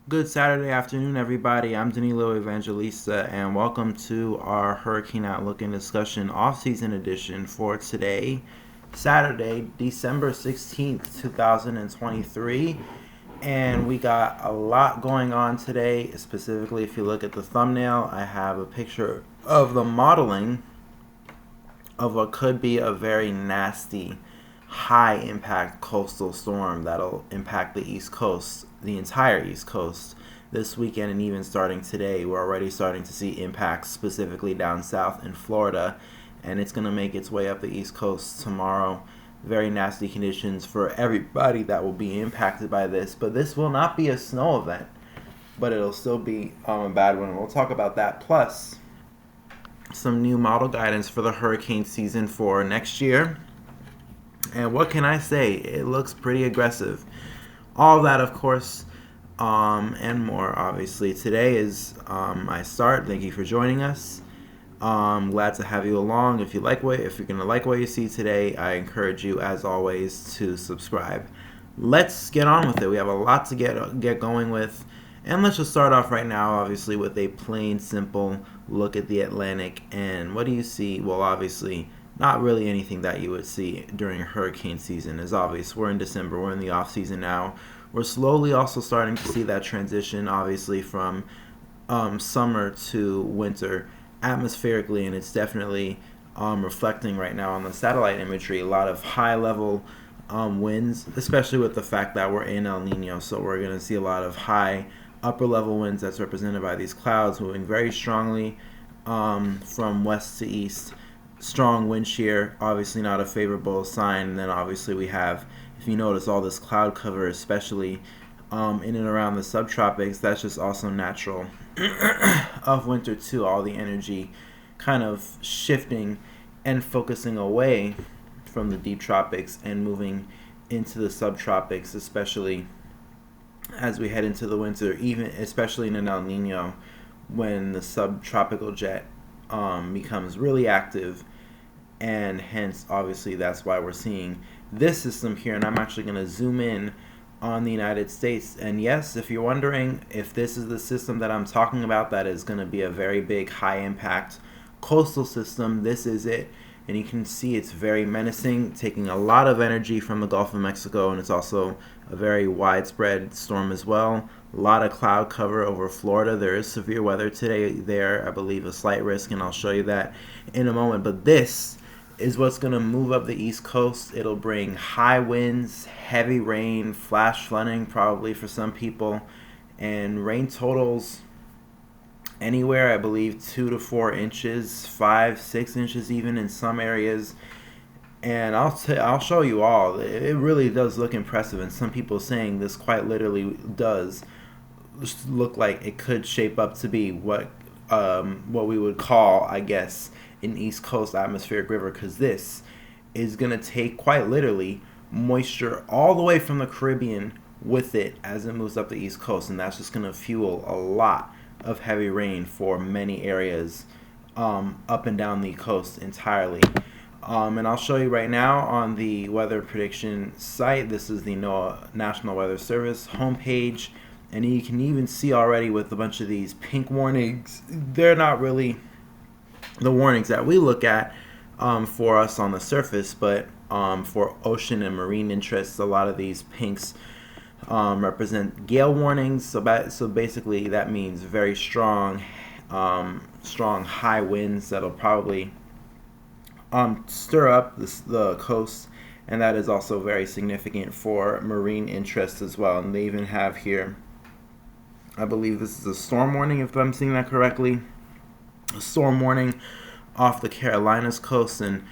Good Saturday afternoon, everybody. I'm Danilo Evangelista, and welcome to our Hurricane Outlook and Discussion off-season edition for today, Saturday, December 16th, 2023. And we got a lot going on today. Specifically, if you look at the thumbnail, I have a picture of the modeling of what could be a very nasty, high impact coastal storm that'll impact the East Coast, the entire East Coast, this weekend and even starting today. We're already starting to see impacts specifically down south in Florida, and it's going to make its way up the East Coast tomorrow. Very nasty conditions for everybody that will be impacted by this, but this will not be a snow event, but it'll still be a bad one. We'll talk about that. Plus, some new model guidance for the hurricane season for next year. And what can I say? It looks pretty aggressive. All of that, of course, and more, obviously. Today is my start. Thank you for joining us. Glad to have you along. If you're gonna like what you see today, I encourage you, as always, to subscribe. Let's get on with it. We have a lot to get going with, and let's just start off right now, obviously, with a plain, simple look at the Atlantic. And what do you see? Well, obviously, not really anything that you would see during hurricane season. Is obvious. We're in December. We're in the off season now. We're slowly also starting to see that transition, obviously, from summer to winter atmospherically, and it's definitely reflecting right now on the satellite imagery. A lot of high level winds, especially with the fact that we're in El Nino. So we're going to see a lot of high upper level winds that's represented by these clouds moving very strongly from west to east. Strong wind shear, obviously not a favorable sign. And then obviously we have, if you notice, all this cloud cover, especially in and around the subtropics. That's just also natural of winter too. All the energy kind of shifting and focusing away from the deep tropics and moving into the subtropics, especially as we head into the winter, even especially in an El Nino, when the subtropical jet becomes really active, and hence obviously that's why we're seeing this system here. And I'm actually going to zoom in on the United States. And yes, if you're wondering if this is the system that I'm talking about that is going to be a very big high impact coastal system, this is it. And you can see it's very menacing, taking a lot of energy from the Gulf of Mexico, and it's also a very widespread storm as well. A lot of cloud cover over Florida. There is severe weather today there, I believe a slight risk, and I'll show you that in a moment. But this is what's going to move up the East Coast. It'll bring high winds, heavy rain, flash flooding probably for some people, and rain totals anywhere, I believe, 2 to 4 inches, 5, 6 inches even in some areas. And I'll show you all. It really does look impressive, and some people saying this quite literally does look like it could shape up to be what we would call, I guess, an East Coast atmospheric river, because this is gonna take quite literally moisture all the way from the Caribbean with it as it moves up the East Coast, and that's just gonna fuel a lot of heavy rain for many areas up and down the coast entirely. And I'll show you right now on the weather prediction site. This is the NOAA National Weather Service homepage. And you can even see already with a bunch of these pink warnings, they're not really the warnings that we look at for us on the surface, but for ocean and marine interests, a lot of these pinks represent gale warnings. So basically that means very strong high winds that'll probably stir up the coast, and that is also very significant for marine interest as well. And they even have here, I believe this is a storm warning, if I'm seeing that correctly, a storm warning off the Carolinas coast, and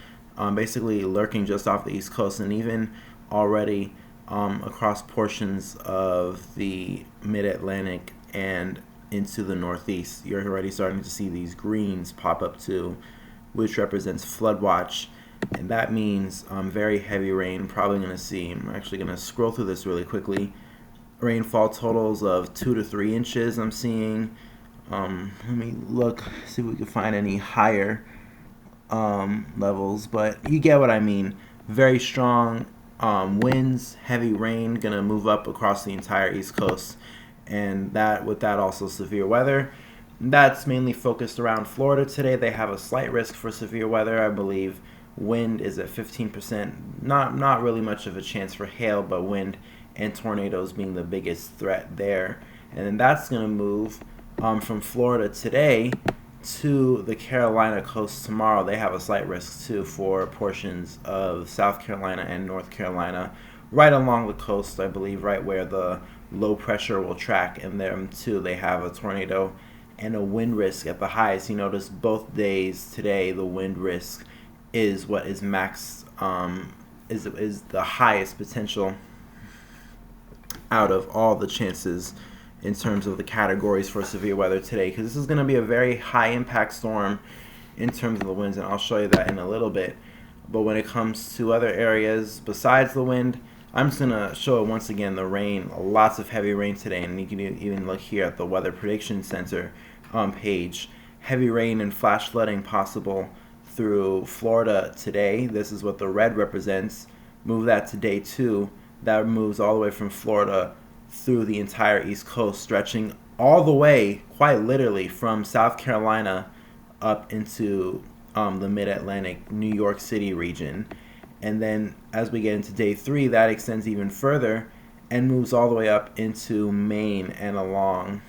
basically lurking just off the East Coast, and even already across portions of the mid-Atlantic and into the Northeast. You're already starting to see these greens pop up too, which represents flood watch, and that means very heavy rain. Probably going to see, I'm actually going to scroll through this really quickly, rainfall totals of 2 to 3 inches I'm seeing. Let me look, see if we can find any higher levels, but you get what I mean. Very strong winds, heavy rain, gonna move up across the entire East Coast, and that with that also severe weather. That's mainly focused around Florida today. They have a slight risk for severe weather, I believe. Wind is at 15%. Not really much of a chance for hail, but wind and tornadoes being the biggest threat there. And then that's going to move from Florida today to the Carolina coast tomorrow. They have a slight risk too for portions of South Carolina and North Carolina, right along the coast, I believe, right where the low pressure will track. And them too, they have a tornado and a wind risk at the highest. You notice both days today, the wind risk is what is max, is the highest potential out of all the chances in terms of the categories for severe weather today, because this is going to be a very high impact storm in terms of the winds, and I'll show you that in a little bit. But when it comes to other areas besides the wind, I'm just going to show it once again, the rain. Lots of heavy rain today, and you can even look here at the Weather Prediction Center page. Heavy rain and flash flooding possible through Florida today. This is what the red represents. Move that to day 2. That moves all the way from Florida through the entire East Coast, stretching all the way, quite literally, from South Carolina up into the Mid-Atlantic, New York City region. And then as we get into day 3, that extends even further and moves all the way up into Maine and along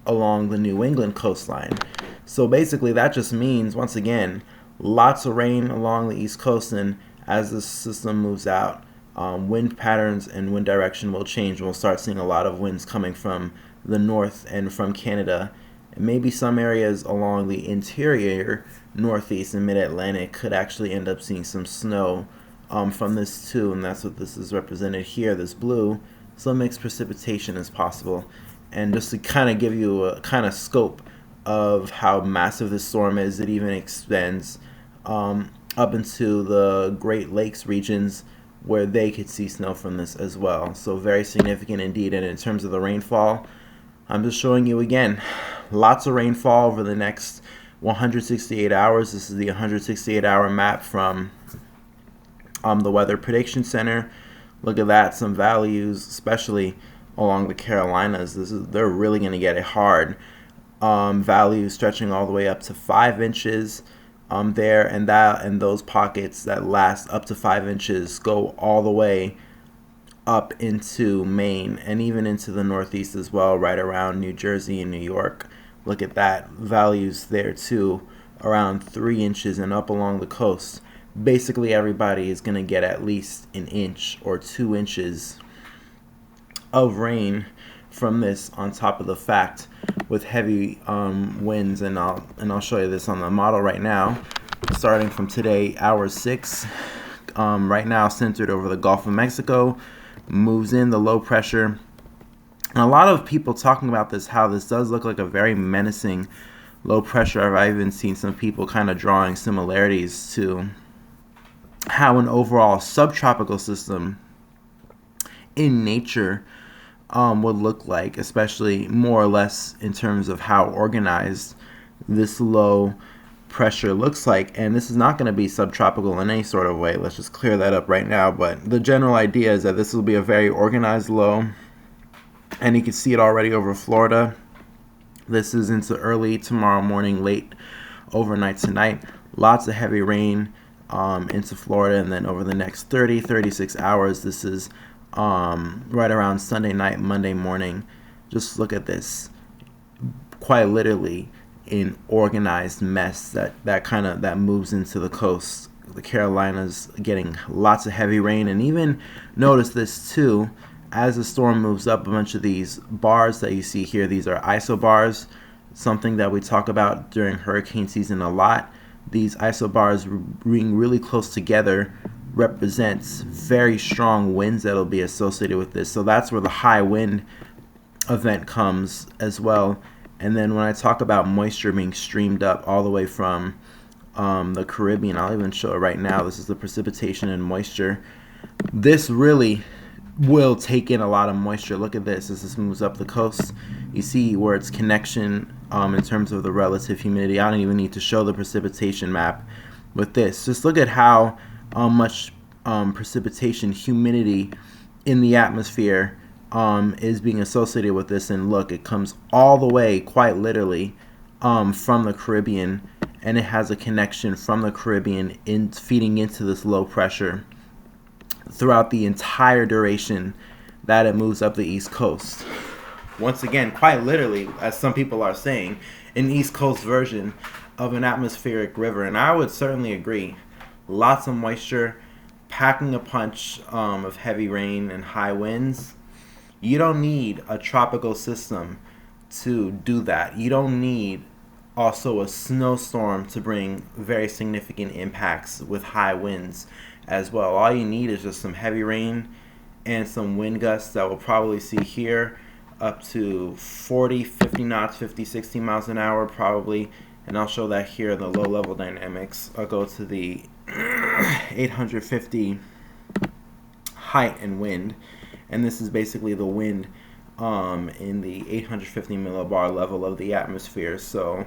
along the New England coastline. So basically that just means, once again, lots of rain along the East Coast, and as the system moves out, wind patterns and wind direction will change. We'll start seeing a lot of winds coming from the north and from Canada. And maybe some areas along the interior northeast and mid-Atlantic could actually end up seeing some snow from this too, and that's what this is represented here, this blue. Some mixed precipitation is possible. And just to kind of give you a kind of scope of how massive this storm is, it even extends up into the Great Lakes regions, where they could see snow from this as well. So very significant indeed. And in terms of the rainfall, I'm just showing you again, lots of rainfall over the next 168 hours. This is the 168-hour map from the Weather Prediction Center. Look at that, some values, especially along the Carolinas. They're really going to get it hard. Values stretching all the way up to 5 inches. There, and those pockets that last up to 5 inches go all the way up into Maine and even into the Northeast as well, right around New Jersey and New York. Look at that, values there too, around 3 inches and up along the coast. Basically everybody is going to get at least an inch or 2 inches of rain from this, on top of the fact with heavy winds, and I'll show you this on the model right now, starting from today, hour 6. Right now centered over the Gulf of Mexico, moves in the low pressure. And a lot of people talking about this, how this does look like a very menacing low pressure. I've even seen some people kind of drawing similarities to how an overall subtropical system in nature would look like, especially more or less in terms of how organized this low pressure looks like. And this is not going to be subtropical in any sort of way. Let's just clear that up right now. But the general idea is that this will be a very organized low, and you can see it already over Florida. This is into early tomorrow morning, late overnight tonight. Lots of heavy rain into Florida, and then over the next 36 hours, this is right around Sunday night, Monday morning. Just look at this, quite literally an organized mess that moves into the coast. The Carolinas getting lots of heavy rain, and even notice this too, as the storm moves up, a bunch of these bars that you see here, these are isobars, something that we talk about during hurricane season a lot. These isobars being really close together represents very strong winds that'll be associated with this. So that's where the high wind event comes as well. And then when I talk about moisture being streamed up all the way from the Caribbean, I'll even show it right now. This is the precipitation and moisture. This really will take in a lot of moisture. Look at this. As this moves up the coast, you see where its connection in terms of the relative humidity. I don't even need to show the precipitation map with this. Just look at how much precipitation, humidity in the atmosphere is being associated with this. And look, it comes all the way, quite literally, from the Caribbean, and it has a connection from the Caribbean in feeding into this low pressure throughout the entire duration that it moves up the East Coast. Once again, quite literally, as some people are saying, an East Coast version of an atmospheric river. And I would certainly agree. Lots of moisture, packing a punch of heavy rain and high winds. You don't need a tropical system to do that. You don't need also a snowstorm to bring very significant impacts with high winds as well. All you need is just some heavy rain and some wind gusts that we'll probably see here up to 40, 50 knots, 50, 60 miles an hour probably. And I'll show that here in the low level dynamics. I'll go to the 850 height and wind. And this is basically the wind in the 850 millibar level of the atmosphere. So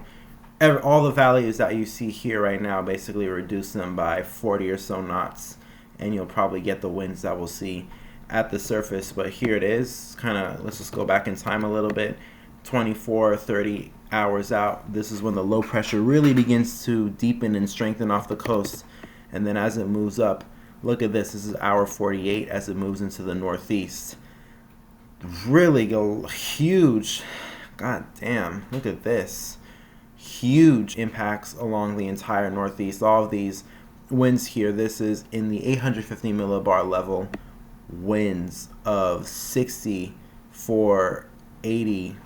all the values that you see here right now, basically reduce them by 40 or so knots. And you'll probably get the winds that we'll see at the surface. But here it is, kind of, let's just go back in time a little bit, 24, 30 hours out. This is when the low pressure really begins to deepen and strengthen off the coast. And then as it moves up, look at this. This is hour 48 as it moves into the northeast. Really go huge. God damn, look at this. Huge impacts along the entire northeast. All of these winds here, this is in the 850 millibar level. Winds of 60 for 80,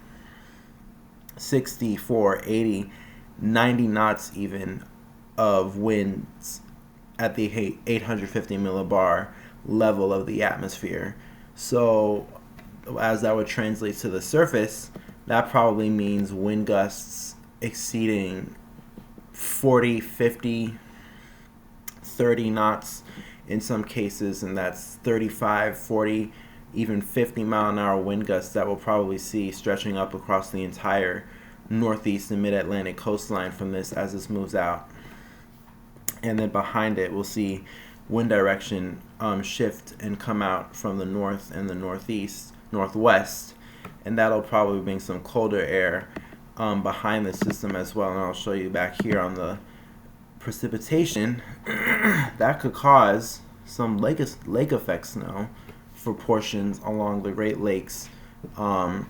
90 knots even of winds at the 850 millibar level of the atmosphere. So as that would translate to the surface, that probably means wind gusts exceeding 40, 50, 30 knots in some cases, and that's 35, 40, even 50 mile an hour wind gusts that we'll probably see stretching up across the entire northeast and mid-Atlantic coastline from this as this moves out. And then behind it, we'll see wind direction shift and come out from the north and the northwest, and that'll probably bring some colder air behind the system as well. And I'll show you back here on the precipitation that could cause some lake effect snow for portions along the Great Lakes in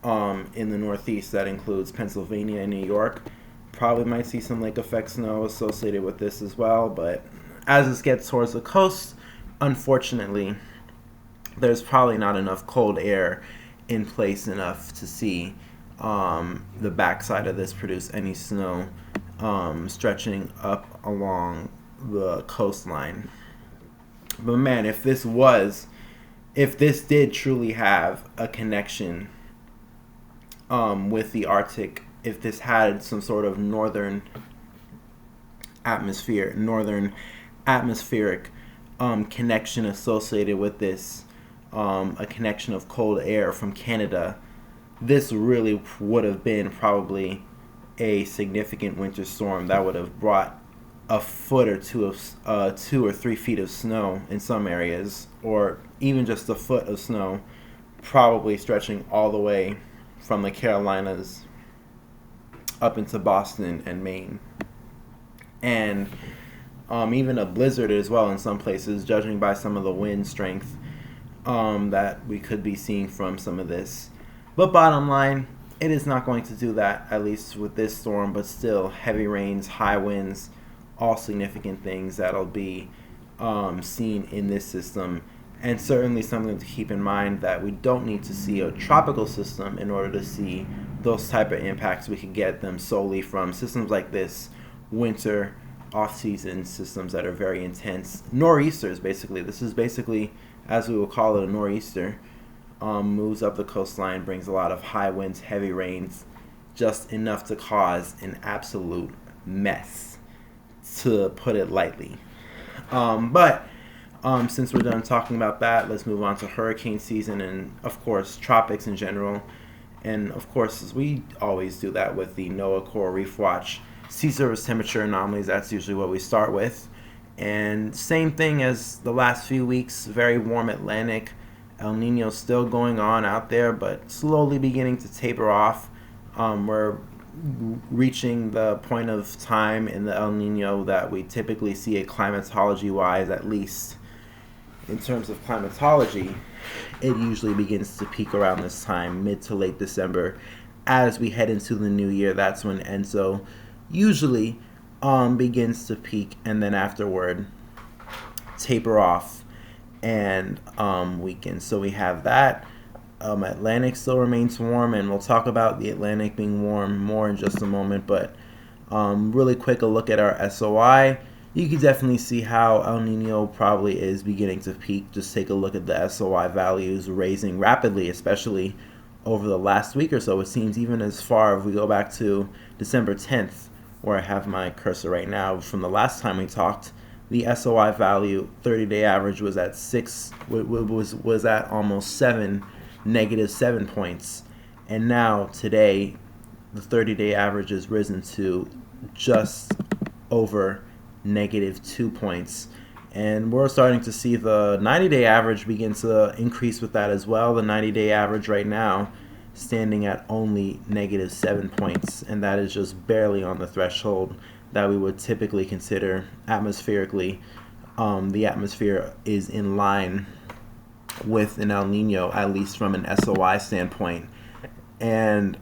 the northeast. That includes Pennsylvania and New York. Probably might see some lake effect snow associated with this as well, but as this gets towards the coast, unfortunately, there's probably not enough cold air in place enough to see the backside of this produce any snow stretching up along the coastline. But man, if this did truly have a connection with the Arctic, if this had some sort of northern atmospheric connection associated with this, a connection of cold air from Canada, this really would have been probably a significant winter storm that would have brought a foot or two of 2 or 3 feet of snow in some areas, or even just a foot of snow, probably stretching all the way from the Carolinas up into Boston and Maine, and even a blizzard as well in some places, judging by some of the wind strength that we could be seeing from some of this. But bottom line, it is not going to do that, at least with this storm, but still heavy rains, high winds, all significant things that'll be seen in this system. And certainly something to keep in mind that we don't need to see a tropical system in order to see those type of impacts. We can get them solely from systems like this, winter, off-season systems that are very intense. Nor'easters, basically. This is basically, as we will call it, a nor'easter. Moves up the coastline, brings a lot of high winds, heavy rains, just enough to cause an absolute mess, to put it lightly. But since we're done talking about that, let's move on to hurricane season and, of course, tropics in general. And, of course, as we always do that with the NOAA Coral Reef Watch sea surface temperature anomalies, that's usually what we start with. And same thing as the last few weeks, very warm Atlantic. El Nino still going on out there, but slowly beginning to taper off. We're reaching the point of time in the El Nino that we typically see it climatology wise, at least in terms of climatology. It usually begins to peak around this time, mid to late December. As we head into the new year, that's when Enso usually begins to peak, and then afterward taper off and weaken. So we have that. Atlantic still remains warm, and we'll talk about the Atlantic being warm more in just a moment. But really quick, a look at our SOI. You can definitely see how El Nino probably is beginning to peak. Just take a look at the SOI values raising rapidly, especially over the last week or so. It seems even as far, if we go back to December 10th, where I have my cursor right now, from the last time we talked, the SOI value 30-day average was at was at almost -7 points, and now today the 30-day average has risen to just over -2 points, and we're starting to see the 90-day average begin to increase with that as well. The 90-day average right now standing at only -7 points, and that is just barely on the threshold that we would typically consider atmospherically. The atmosphere is in line with an El Nino, at least from an SOI standpoint. And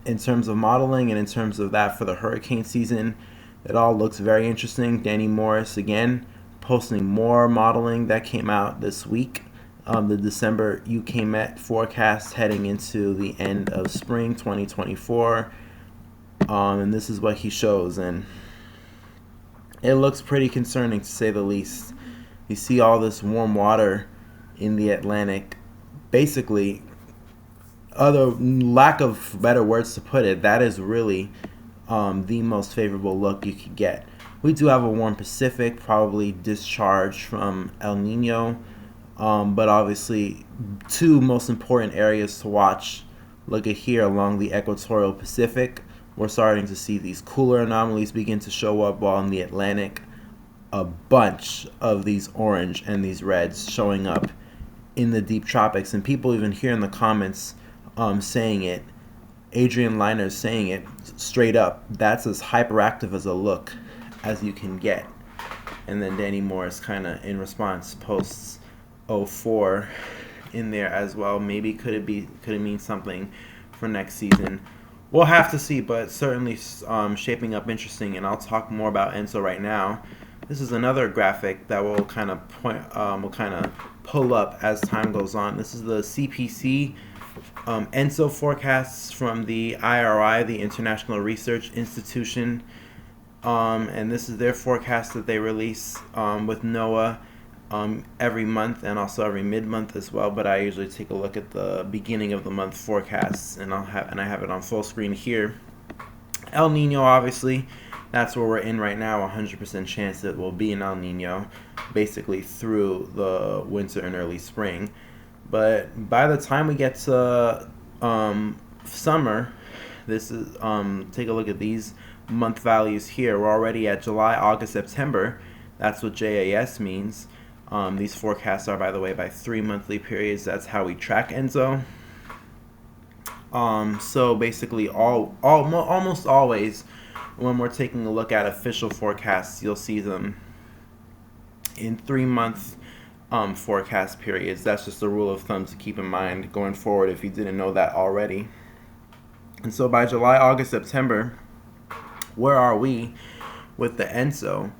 in terms of modeling and in terms of that for the hurricane season, it all looks very interesting. Danny Morris, again, posting more modeling that came out this week. The December UK Met forecast heading into the end of spring 2024. And this is what he shows, and it looks pretty concerning to say the least. You see all this warm water in the Atlantic. Basically, other lack of better words to put it, that is really the most favorable look you could get. We do have a warm Pacific, probably discharged from El Nino, but obviously two most important areas to watch. Look at here along the equatorial Pacific. We're starting to see these cooler anomalies begin to show up, while in the Atlantic, a bunch of these orange and these reds showing up in the deep tropics. And people even here in the comments saying it. Adrian Liner saying it straight up. That's as hyperactive as a look as you can get. And then Danny Morris kind of in response posts 04 in there as well. Maybe could it mean something for next season? We'll have to see, but certainly shaping up interesting, and I'll talk more about Enso right now. This is another graphic that will kind of pull up as time goes on. This is the CPC Enso forecasts from the IRI, the International Research Institution, and this is their forecast that they release with NOAA every month and also every mid-month as well. But I usually take a look at the beginning of the month forecasts, and I have it on full screen here. El Nino, obviously, that's where we're in right now. 100% chance it will be an El Nino, basically through the winter and early spring. But by the time we get to summer, this is take a look at these month values here. We're already at July, August, September. That's what JAS means. These forecasts are, by the way, by 3 monthly periods. That's how we track Enso. So basically, almost always, when we're taking a look at official forecasts, you'll see them in 3-month forecast periods. That's just a rule of thumb to keep in mind going forward if you didn't know that already. And so by July, August, September, where are we with the Enso?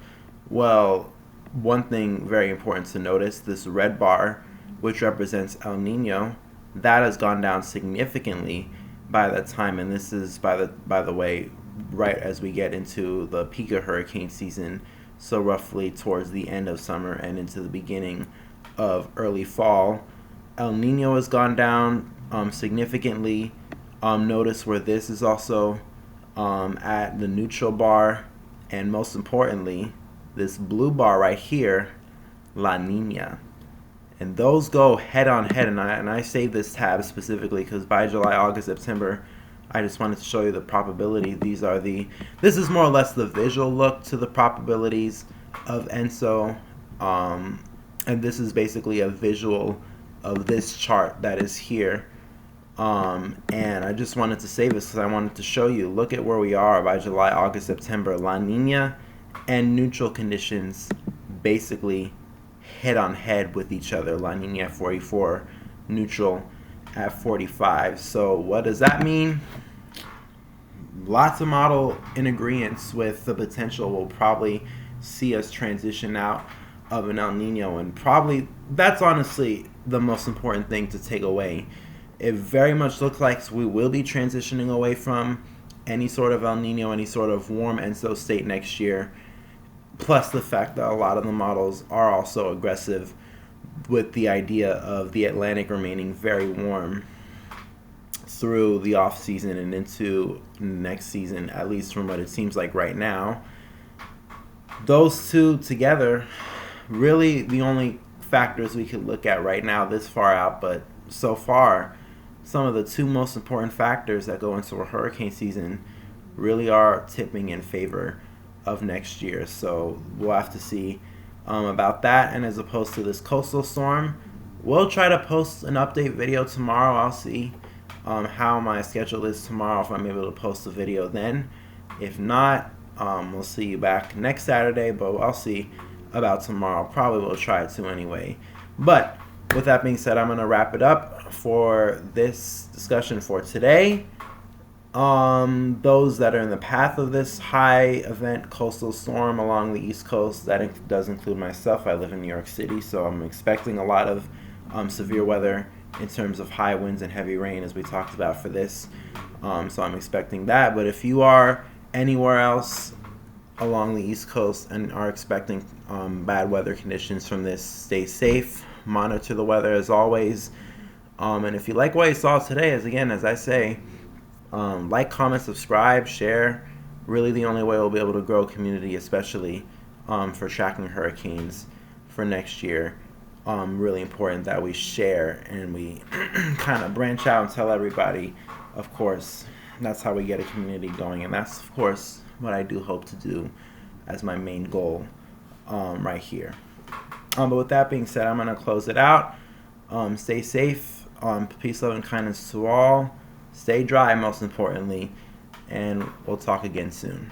Well, one thing very important to notice, this red bar, which represents El Nino, that has gone down significantly by that time, and this is, by the way, right as we get into the peak of hurricane season, so roughly towards the end of summer and into the beginning of early fall. El Nino has gone down significantly. Notice where this is also at the neutral bar, and most importantly, this blue bar right here, La Nina. And those go head on head, and I save this tab specifically because by July, August, September, I just wanted to show you the probability. This is more or less the visual look to the probabilities of ENSO, and this is basically a visual of this chart that is here. And I just wanted to say this because I wanted to show you. Look at where we are by July, August, September. La Nina and neutral conditions basically head on head with each other. La Nina at 44, neutral at 45. So what does that mean? Lots of model in agreement with the potential will probably see us transition out of an El Nino, and probably that's honestly the most important thing to take away. It very much looks like we will be transitioning away from any sort of El Nino, any sort of warm ENSO state next year, plus the fact that a lot of the models are also aggressive with the idea of the Atlantic remaining very warm through the off season and into next season, at least from what it seems like right now. Those two together, really the only factors we could look at right now this far out, but so far, some of the two most important factors that go into a hurricane season really are tipping in favor of next year. So we'll have to see about that. And as opposed to this coastal storm, we'll try to post an update video tomorrow. I'll see how my schedule is tomorrow, if I'm able to post a video then. If not, we'll see you back next Saturday, but I'll see about tomorrow. Probably will try to anyway. But with that being said, I'm going to wrap it up for this discussion for today. Those that are in the path of this high event coastal storm along the East Coast, that does include myself. I live in New York City, so I'm expecting a lot of severe weather in terms of high winds and heavy rain, as we talked about for this. So I'm expecting that. But if you are anywhere else along the East Coast and are expecting bad weather conditions from this, stay safe. Monitor the weather as always. And if you like what you saw today, as I say, like, comment, subscribe, share. Really the only way we'll be able to grow community, especially for tracking hurricanes for next year. Really important that we share and we kind of branch out and tell everybody. Of course, that's how we get a community going, and that's of course what I do hope to do as my main goal right here. But with that being said, I'm going to close it out. Stay safe. Peace, love, and kindness to all. Stay dry, most importantly. And we'll talk again soon.